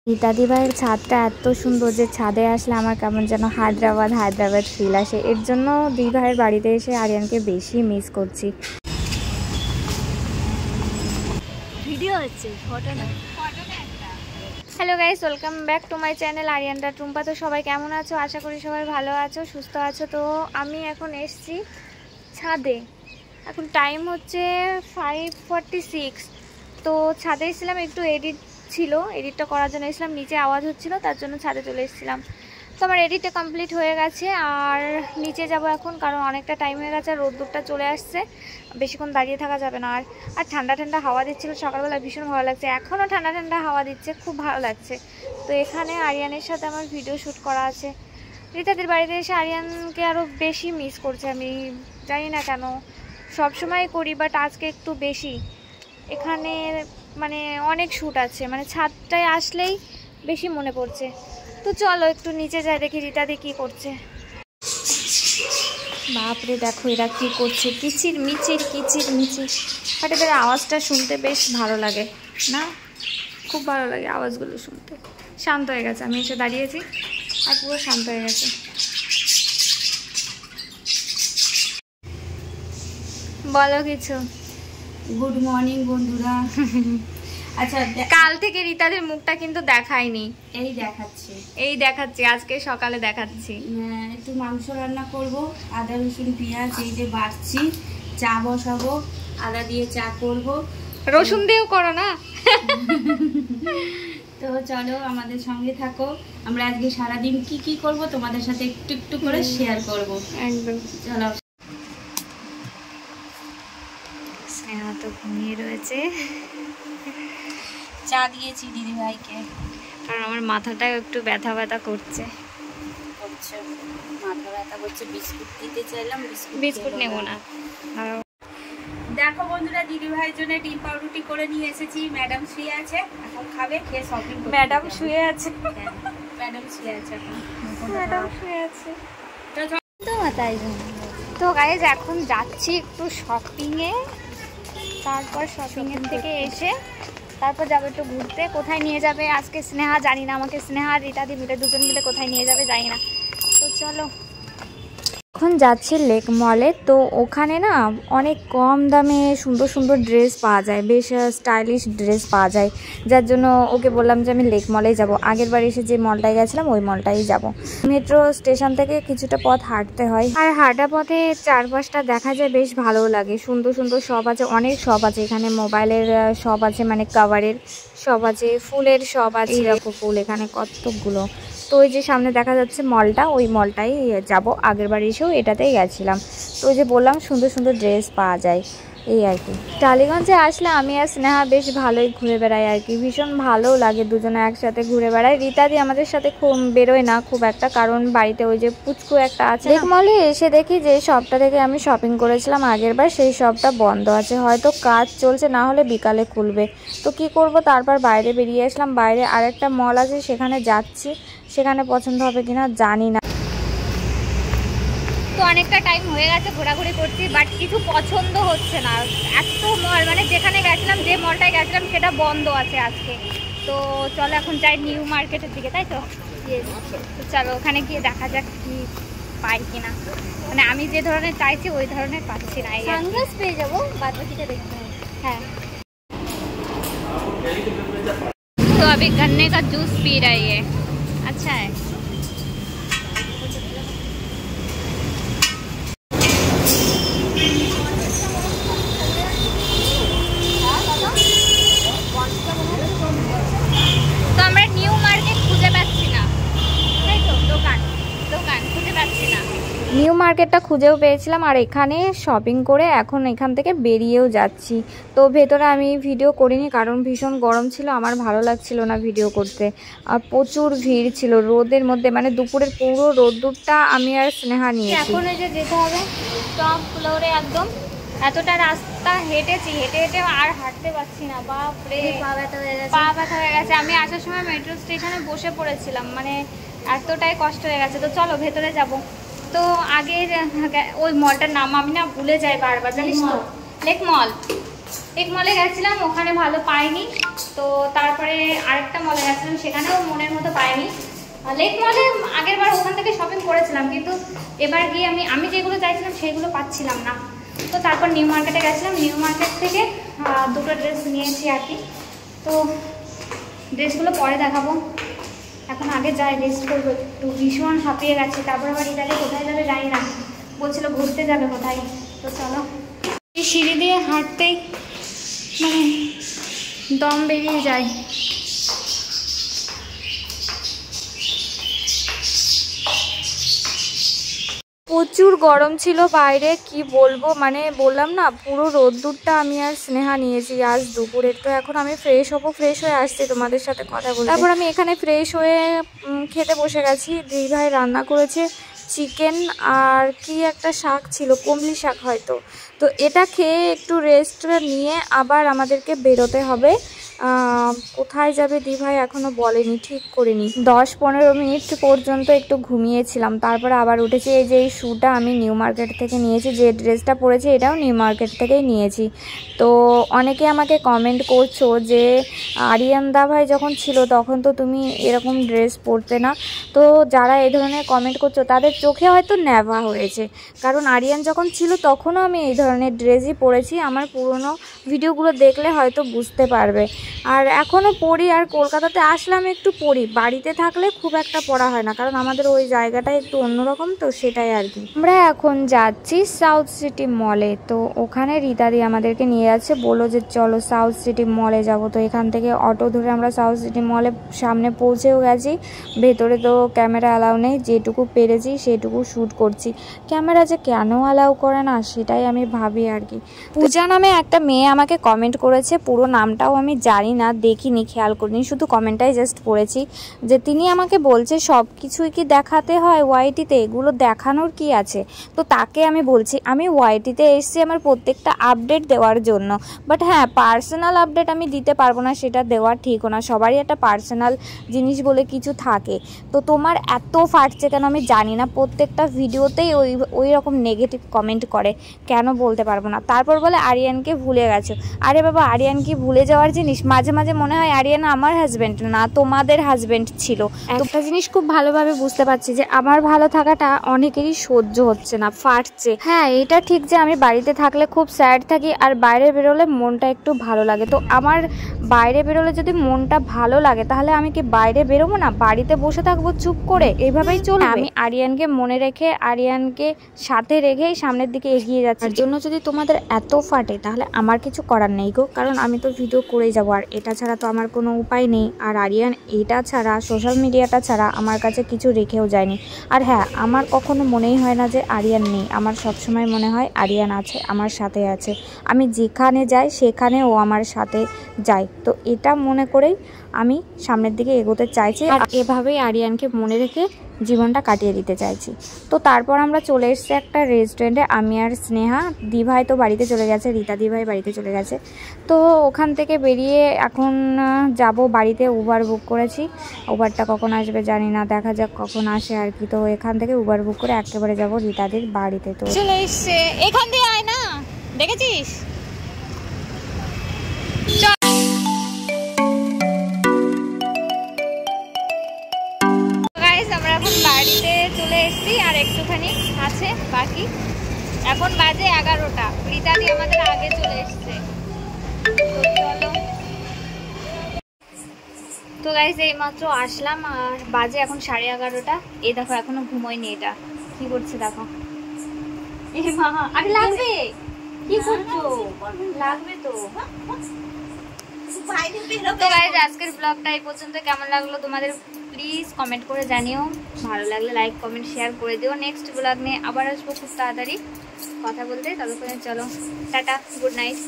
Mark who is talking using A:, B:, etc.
A: রীতা দিভাইয়ের ছাদটা এত সুন্দর যে ছাদে আসলে আমার কেমন যেন হায়দ্রাবাদ ফিল আসে। এর জন্য দিভাইয়ের বাড়িতে এসে আরিয়ানকে বেশি মিস করছি। ভিডিও হচ্ছে, ফটো না। Hello guys, welcome back to my channel আরিয়ানটা টুম্পা। তো সবাই কেমন আছো? আশা করি সবাই ভালো আছো, সুস্থ আছো। তো আমি এখন এসছি ছাদে। এখন টাইম হচ্ছে 5:46। তো ছাদে এসেছিলাম, একটু এডিটটা করার জন্য এসেছিলাম। নিচে আওয়াজ হচ্ছিল, তার জন্য ছাদে চলে এসেছিলাম। তো আমার এডিটটা কমপ্লিট হয়ে গেছে, আর নিচে যাব এখন, কারণ অনেকটা টাইম হয়ে গেছে আর রোদ্দুরটা চলে আসছে, বেশিক্ষণ দাঁড়িয়ে থাকা যাবে না। আর ঠান্ডা ঠান্ডা হাওয়া দিচ্ছিল সকালবেলা, ভীষণ ভালো লাগছে। এখনও ঠান্ডা ঠান্ডা হাওয়া দিচ্ছে, খুব ভালো লাগছে। তো এখানে আরিয়ানের সাথে আমার ভিডিও শ্যুট করা আছে। রীতাদের বাড়িতে এসে আরিয়ানকে আরও বেশি মিস করছে। আমি জানি না কেন, সবসময় করি, বাট আজকে একটু বেশি। এখানে মানে অনেক শ্যুট আছে, মানে ছাদটায় আসলেই বেশি মনে পড়ছে। তো চলো একটু নিচে যাই, দেখি রীতাদি কী করছে। বাপরে দেখো এরা কী করছে, কিচির মিচির। বাট এদের আওয়াজটা শুনতে বেশ ভালো লাগে না? খুব ভালো লাগে আওয়াজগুলো শুনতে। শান্ত হয়ে গেছে, আমি এসে দাঁড়িয়েছি আর পুরো শান্ত হয়ে গেছে। বলো কিছু।
B: গুড মর্নিং বন্ধুরা। আচ্ছা,
A: কাল থেকে রীতাদের মুখটা কিন্তু দেখায়নি।
B: এই
A: দেখাচ্ছি আজকে সকালে দেখাচ্ছি।
B: একটু মাংস রান্না করব, আদা রসুন পেঁয়াজ এই যে বাটছি, চা বসাবো, আদা দিয়ে চা করব।
A: রসুন দিয়েও করো না?
B: তো চলো আমাদের সঙ্গে থাকো। আমরা আজকে সারাদিন কি করব তোমাদের সাথে একটু একটু করে শেয়ার করব।
A: একদম
B: চলো।
A: স্নেহা তো ঘুমিয়ে রয়েছে।
B: চা দিয়েছি দিদিভাইকে,
A: কারণ আমার মাথাটাও একটু ব্যথা করছে।
B: মাথা ব্যথা করছে, বিস্কুট দিতে চাইলাম,
A: বিস্কুট নেব না।
B: দেখো বন্ধুরা, দিদিভাইয়ের জন্য ডিম পাউরুটি করে নিয়ে এসেছি। ম্যাডাম শুয়ে আছে, এখন খাবে, খেয়ে শপিং করবে।
A: ম্যাডাম শুয়ে আছে?
B: ম্যাডাম শুয়ে আছে এখন।
A: ম্যাডাম শুয়ে আছে তো গাইজ এখন যাচ্ছি একটু শপিংয়ে। তারপর শপিংয়ের থেকে এসে তারপর যাবো একটু ঘুরতে। কোথায় নিয়ে যাবে আজকে স্নেহা জানি না, আমাকে স্নেহা আর রীতাদি মিলে দুজন মিলে কোথায় নিয়ে যাবে জানি না। তো চলো, এখন যাচ্ছি লেক মলে। তো ওখানে না অনেক কম দামে সুন্দর সুন্দর ড্রেস পাওয়া যায়, বেশ স্টাইলিশ ড্রেস পাওয়া যায়, যার জন্য ওকে বললাম যে আমি লেক মলেই যাব। আগের বার এসে যে মলটায় গেছিলাম ওই মলটাই যাব। মেট্রো স্টেশন থেকে কিছুটা পথ হাঁটতে হয়, আর হাঁটা পথে চারপাশটা দেখা যায়, বেশ ভালো লাগে। সুন্দর সুন্দর শপ আছে, অনেক শপ আছে এখানে। মোবাইলের শপ আছে, মানে কাভারের শপ আছে, ফুলের শপ আছে, এরকম ফুল এখানে কতগুলো। তো ওই যে সামনে দেখা যাচ্ছে মলটা, ওই মলটাই যাব। আগের বার এসেও এটাতেই গেছিলাম। তো ওই যে বললাম সুন্দর সুন্দর ড্রেস পাওয়া যায়, এই আর কি। টালিগঞ্জে আসলে আমি আর স্নেহা বেশ ভালোই ঘুরে বেড়াই আর কি, ভীষণ ভালো লাগে দুজনে একসাথে ঘুরে বেড়াই। রীতাদি আমাদের সাথে খুব বেরোয় না খুব একটা, কারণ বাড়িতে ওই যে পুচকু একটা আছে। লেক মলে এসে দেখি যে শপটা থেকে আমি শপিং করেছিলাম আগের বার, সেই শপটা বন্ধ আছে, হয়তো কাজ চলছে, না হলে বিকালে খুলবে। তো কি করব, তারপর বাইরে বেরিয়ে আসলাম। বাইরে আরেকটা মল আছে, সেখানে যাচ্ছি, সেখানে পছন্দ হবে কিনা জানি না। তো অনেকটা টাইম হয়ে গেছে ঘোরাঘুরি করছি, বাট কিছু পছন্দ হচ্ছে না। এত মল, মানে যেখানে গেছিলাম, যে মলটায় গেছিলাম সেটা বন্ধ আছে আজকে। তো চলো এখন যাই নিউ মার্কেটের দিকে, তাই তো? তো চলো ওখানে গিয়ে দেখা যাক কি পাই কিনা। মানে আমি যে ধরনের চাইছি ওই ধরনের পাচ্ছি না। সানগ্লাস পেয়ে যাবো, বাদ বাকিটা দেখতে হবে। হ্যাঁ। तो अभी गन्ने का जूस पी रही है, अच्छा है। তো আমরা নিউ মার্কেট খুঁজে পাচ্ছি না, তাই তো? দোকান খুঁজে পাচ্ছি না। নিউ মার্কেটটা খুঁজেও পেয়েছিলাম, আর এখানে শপিং করে এখন এখান থেকে বেরিয়েও যাচ্ছি। তো ভেতরে আমি ভিডিও করিনি, কারণ ভীষণ গরম ছিল, আমার ভালো লাগছিল না ভিডিও করতে। আর প্রচুর ভিড় ছিল রোদের মধ্যে, মানে দুপুরের পুরো রোদ্দুরটা আমি আর স্নেহা নিয়েছি। এখন এই যে যেতে হবে টপ ফ্লোরে একদম। এতটা রাস্তা হেঁটেছি, হেঁটে আর হাঁটতে পারছি না, বাপরে পা ব্যথা হয়ে গেছে। আমি আসার সময় মেট্রো স্টেশনে বসে পড়েছিলাম, মানে এতটাই কষ্ট হয়ে গেছে। তো চলো ভেতরে যাব। তো আগের ওই মলটার নাম আমি না ভুলে যাই বারবার, জানিস তো? লেক মল। এক মলে গেছিলাম, ওখানে ভালো পাইনি। তো তারপরে আরেকটা মলে গেছিলাম, সেখানেও মনের মতো পাইনি। লেক মলে আগের বার ওখান থেকে শপিং করেছিলাম, কিন্তু এবার গিয়ে আমি যেগুলো চাইছিলাম সেগুলো পাচ্ছিলাম না। তো তারপর নিউ মার্কেটে গেছিলাম, নিউ মার্কেট থেকে দুটো ড্রেস নিয়েছি আর কি। তো ড্রেসগুলো পরে দেখাবো, এখন আগে যাই রেস্ট করবো, একটু ভীষণ হাঁপিয়ে গেছে। তারপর আবার ইতালি কোথায় যাবে জানি না, বলছিল ঘুরতে যাবে কোথায়। তো চলো, এই সিঁড়ি দিয়ে হাঁটতেই মানে দম বেরিয়ে যায়। প্রচুর গরম ছিল বাইরে, কি বলবো, মানে বললাম না পুরো রোদ্দুরটা আমি আর স্নেহা নিয়েছি আজ দুপুরের। তো এখন আমি ফ্রেশ হবো, ফ্রেশ হয়ে আসছি তোমাদের সাথে কথা বলতে। তারপর আমি এখানে ফ্রেশ হয়ে খেতে বসে গেছি। দিদি ভাই রান্না করেছে চিকেন আর কি একটা শাক ছিল, কুমড়ি শাক হয়তো। তো এটা খেয়ে একটু রেস্ট নিয়ে আবার আমাদেরকে বেরোতে হবে। কোথায় যাবে দিভাই এখনো বলেনি, ঠিক করিনি। 10-15 মিনিট পর্যন্ত একটু ঘুমিয়েছিলাম, তারপরে আবার উঠেছি। এই যে এই শ্যুটা আমি নিউ মার্কেট থেকে নিয়েছি, যে ড্রেসটা পরেছি এটাও নিউ মার্কেট থেকেই নিয়েছি। তো অনেকে আমাকে কমেন্ট করছো যে আরিয়ান দা ভাই যখন ছিল তখন তো তুমি এরকম ড্রেস পরতে না। তো যারা এই ধরনের কমেন্ট করছো তাদের চোখে হয়তো নেভা হয়েছে, কারণ আরিয়ান যখন ছিল তখনও আমি এই ধরনের ড্রেসই পরেছি। আমার পুরনো ভিডিওগুলো দেখলে হয়তো বুঝতে পারবে। আর এখনও পরি, আর কলকাতাতে আসলাম একটু পরি, বাড়িতে থাকলে খুব একটা পরা হয় না, কারণ আমাদের ওই জায়গাটা একটু অন্যরকম, তো সেটাই আর কি। আমরা এখন যাচ্ছি সাউথ সিটি মলে। তো ওখানে রীতাদি আমাদেরকে নিয়ে যাচ্ছে, বললো যে চলো সাউথ সিটি মলে যাব। তো এখান থেকে অটো ধরে আমরা সাউথ সিটি মলে সামনে পৌঁছেও গেছি। ভেতরে তো ক্যামেরা অ্যালাউ নেই, যেটুকু পেরেছি সেটুকু শ্যুট করছি। ক্যামেরা যে কেন অ্যালাউ করে না সেটাই আমি ভাবি আর কি। পূজা নামে একটা মেয়ে আমাকে কমেন্ট করেছে, পুরো নামটাও আমি জানি না, দেখিনি, খেয়াল করিনি, শুধু কমেন্টটাই জাস্ট পড়েছি, যে তিনি আমাকে বলছে সব কিছুই কি দেখাতে হয় ওয়াইটিতে, এগুলো দেখানোর কি আছে। তো তাকে আমি বলছি আমি ওয়াইটিতে এসেছি আমার প্রত্যেকটা আপডেট দেওয়ার জন্য, বাট হ্যাঁ পার্সোনাল আপডেট আমি দিতে পারবো না, সেটা দেওয়া ঠিকও না। সবারই একটা পার্সোনাল জিনিস বলে কিছু থাকে। তো তোমার এত ফাটছে কেন আমি জানি না, প্রত্যেকটা ভিডিওতেই ওই রকম নেগেটিভ কমেন্ট করে, কেন বলতে পারবো না। তারপর বলে আরিয়ানকে ভুলে গেছো। আরে বাবা, আরিয়ান কি ভুলে যাওয়ার জিনিস? মাঝে মাঝে মনে হয় আরিয়ান আমার হাজব্যান্ড না, তোমাদের হাজব্যান্ড ছিল। একটা জিনিস খুব ভালোভাবে বুঝতে পারছি যে আমার ভালো থাকাটা অনেকেরই সহ্য হচ্ছে না, ফাটছে। হ্যাঁ এটা ঠিক যে আমি বাড়িতে থাকলে খুব স্যাড থাকি, আর বাইরে বেরোলে মনটা একটু ভালো লাগে। তো আমার বাইরে বেরোলে যদি মনটা ভালো লাগে তাহলে আমি কি বাইরে বেরোবো না, বাড়িতে বসে থাকবো চুপ করে? এইভাবেই চলবে। আমি আরিয়ানকে মনে রেখে, আরিয়ানকে সাথে রেখেই সামনের দিকে এগিয়ে যাচ্ছি। এর জন্য যদি তোমাদের এত ফাটে তাহলে আমার কিছু করার নেই গো, কারণ আমি তো ভিডিও করেই যাবো, আর এটা ছাড়া তো আমার কোনো উপায় নেই। আর আরিয়ান এটা ছাড়া, সোশ্যাল মিডিয়াটা ছাড়া আমার কাছে কিছু রেখেও যায়নি। আর হ্যাঁ, আমার কখনো মনেই হয় না যে আরিয়ান নেই, আমার সবসময় মনে হয় আরিয়ান আছে, আমার সাথে আছে। আমি যেখানে যাই সেখানে ও আমার সাথে যায়। তো এটা মনে করেই আমি সামনের দিকে এগোতে চাইছি, আর এভাবেই আরিয়ানকে মনে রেখে জীবনটা কাটিয়ে দিতে চাইছি। তো তারপর আমরা চলে এসেছি একটা রেস্টুরেন্টে, আমি আর স্নেহা। দিভাই তো বাড়িতে চলে গেছে, রীতা দিভাই বাড়িতে চলে গেছে। তো ওখান থেকে বেরিয়ে এখন যাব বাড়িতে। উবার বুক করেছি, উবারটা কখন আসবে জানি না, দেখা যাক কখন আসে আর কি। তো এখান থেকে উবার বুক করে একেবারে যাব রীতাদের বাড়িতে। তো চলে এসছে, এখান দিয়ে আয় না, দেখেছিস? আমরা এখন বাড়িতে চলে এসেছি, আর একটুখানি আছে বাকি। এখন বাজে 11টা, রীতাদি আমাদের আগে চলে এসছে। চলো, তো গাইস এইমাত্র আসলাম, আর বাজে এখন 11:30। এই দেখো এখনো ঘুমোয়নি, এটা কি করছে দেখো। আরে লাগবে, কি করছো? লাগবে তো। তো গাইস আজকের ব্লগটা এই পর্যন্ত। কেমন লাগলো তোমাদের প্লিজ কমেন্ট করে জানিও, ভালো লাগলে লাইক কমেন্ট শেয়ার করে দিও। নেক্সট ব্লগ নিয়ে আবার আসবো খুব তাড়াতাড়ি কথা বলতে, ততক্ষণে চলো টাটা, গুড নাইট।